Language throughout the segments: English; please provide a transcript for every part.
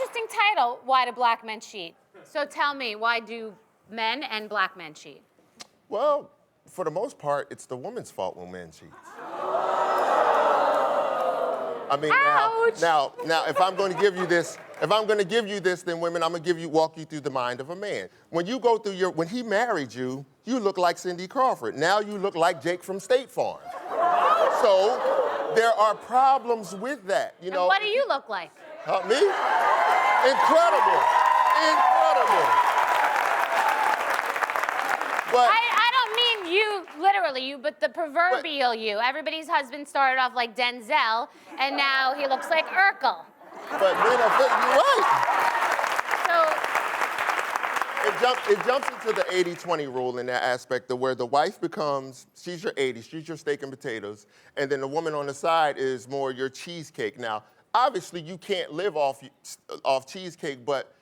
interesting title, Why Do Black Men Cheat? So tell me, why do men and black men cheat? Well, for the most part, it's the woman's fault when men cheat. I mean, now, if I'm going to give you this, then women, I'm going to walk you through the mind of a man. When you go through when he married you, you look like Cindy Crawford. Now you look like Jake from State Farm. So there are problems with that, you know. And what do you look like? Me? Incredible. But I don't mean you, literally you, but the proverbial you. Everybody's husband started off like Denzel, and now he looks like Urkel. But men are fit, you're right. So It jumps into the 80-20 rule in that aspect of where the wife becomes, she's your 80, she's your steak and potatoes, and then the woman on the side is more your cheesecake. Now, obviously you can't live off cheesecake, but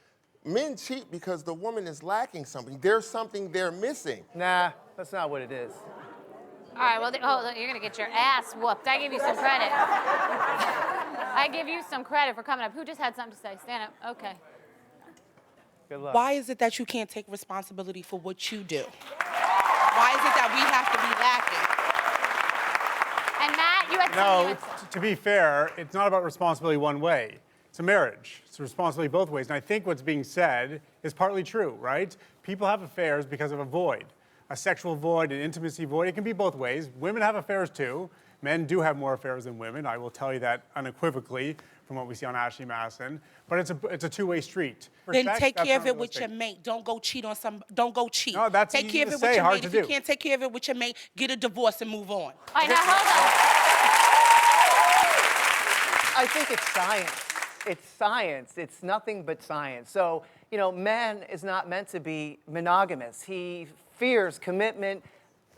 men cheat because the woman is lacking something. There's something they're missing. Nah, that's not what it is. all right, well, you're gonna get your ass whooped. I give you some credit. I give you some credit for coming up. Who just had something to say? Stand up. Okay. Good luck. Why is it that you can't take responsibility for what you do? Why is it that we have to be lacking? And Matt, you had something. To be fair, it's not about responsibility one way. It's a marriage. It's a responsibility both ways. And I think what's being said is partly true, right? People have affairs because of a void, a sexual void, an intimacy void. It can be both ways. Women have affairs too. Men do have more affairs than women. I will tell you that unequivocally from what we see on Ashley Madison. But it's a two-way street. For Then sex, take that's care of not it with your realistic. mate. Don't go cheat on don't go cheat. No, that's take easy care of to it say, with your hard mate. to If you do. can't take care of it with your mate, get a divorce and move on. All right, now hold on. I think it's science. It's science. It's nothing but science. So, you know, man is not meant to be monogamous. He fears commitment,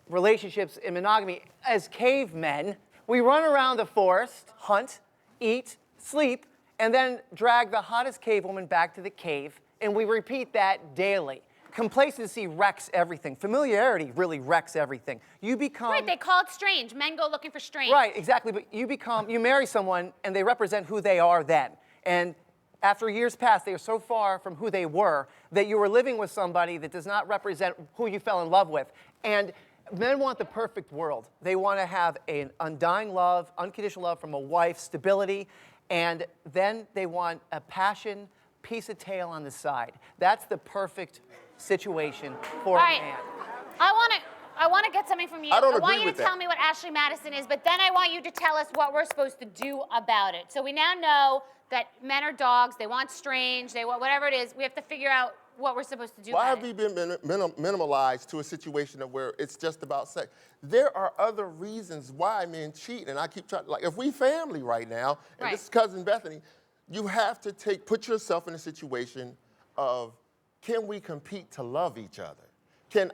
relationships, and monogamy. As cavemen, we run around the forest, hunt, eat, sleep, and then drag the hottest cave woman back to the cave, and we repeat that daily. Complacency wrecks everything. Familiarity really wrecks everything. You become... Right, they call it strange. Men go looking for strange. Right, exactly, but you marry someone, and they represent who they are then. And after years pass, they are so far from who they were that you were living with somebody that does not represent who you fell in love with. And men want the perfect world. They want to have an undying love, unconditional love from a wife, stability, and then they want a passion, piece of tail on the side. That's the perfect situation for All a right. man. I want to get something from you. I don't want agree you with to tell that. me what Ashley Madison is, but then I want you to tell us what we're supposed to do about it. So we now know that men are dogs, they want strange, they want whatever it is. We have to figure out what we're supposed to do Why about have we it. been minimalized to a situation of where it's just about sex? There are other reasons why men cheat, and I keep trying, like if we family right now, and Right. this is cousin Bethany, you have to put yourself in a situation of, can we compete to love each other?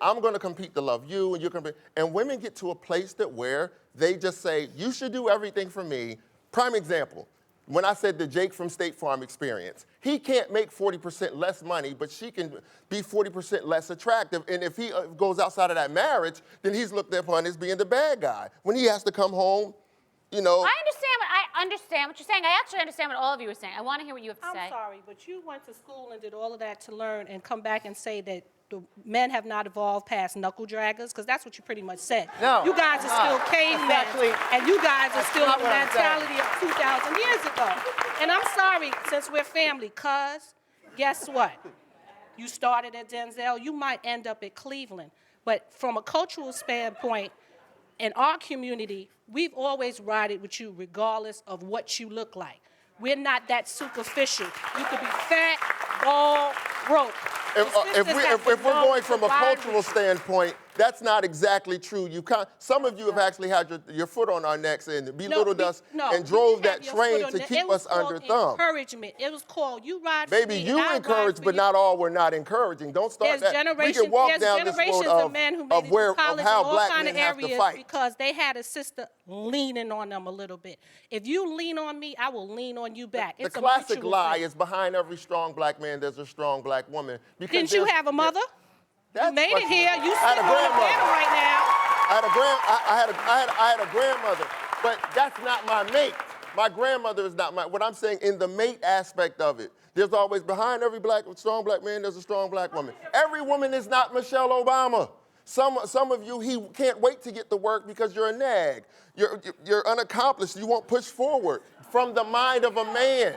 I'm gonna compete to love you, and you're gonna be, and women get to a place where they just say, you should do everything for me. Prime example, when I said the Jake from State Farm experience, he can't make 40% less money, but she can be 40% less attractive. And if he goes outside of that marriage, then he's looked upon as being the bad guy. When he has to come home, you know. I understand what you're saying. I actually understand what all of you are saying. I want to hear what you have to say. I'm sorry, but you went to school and did all of that to learn and come back and say that the men have not evolved past knuckle draggers, because that's what you pretty much said. No. You guys are still cavemen, and you guys are still not in the what I'm saying. mentality of 2,000 years ago. And I'm sorry, since we're family, cuz, guess what? You started at Denzel, you might end up at Cleveland. But from a cultural standpoint, in our community, we've always rided with you regardless of what you look like. We're not that superficial. You could be fat, bald, broke. If we're going from a cultural standpoint, that's not exactly true. Some of you have actually had your foot on our necks and belittled us and drove that train to keep us under thumb. Encouragement. It was called you ride for Baby, me, you and I encourage, ride for but you. not all were not encouraging. Don't start There's that. We can walk down this road of men who made of it to college how in all black kind men of have to areas fight. because they had a sister leaning on them a little bit. If you lean on me, I will lean on you back. The It's a classic mutual lie thing. is behind every strong black man, there's a strong black woman. Because Didn't you have a mother? You made it here. You I had sitting a on the grandmother. banner right now. I had a grandmother, but that's not my mate. My grandmother is not my, what I'm saying in the mate aspect of it. There's always, behind every strong black man, there's a strong black woman. Every woman is not Michelle Obama. Some of you, he can't wait to get to work because you're a nag. You're unaccomplished. You won't push forward from the mind of a man.